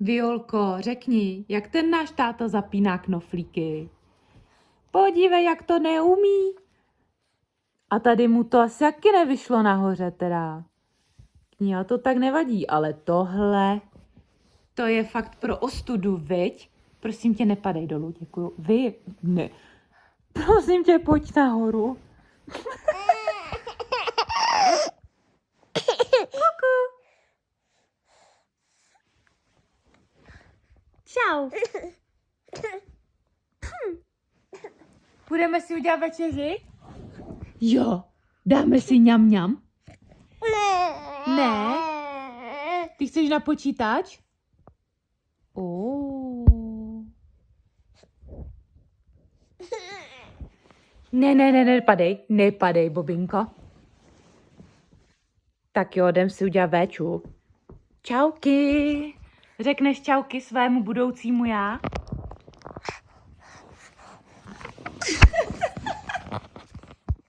Violko, řekni, jak ten náš táta zapíná knoflíky. Podívej, jak to neumí. A tady mu to asi taky nevyšlo nahoře teda. Jo, to tak nevadí, ale tohle, to je fakt pro ostudu, viď? Prosím tě, nepadej dolů, děkuju. Vy, ne. Prosím tě, pojď nahoru. Kuku. Čau. Budeme si udělat večeři? Jo. Dáme si ňam. Ne. Ty chceš na počítač? Ne, nepadej, Bobinko. Tak jo, jdem si udělat véču. Čauky. Řekneš čauky svému budoucímu já?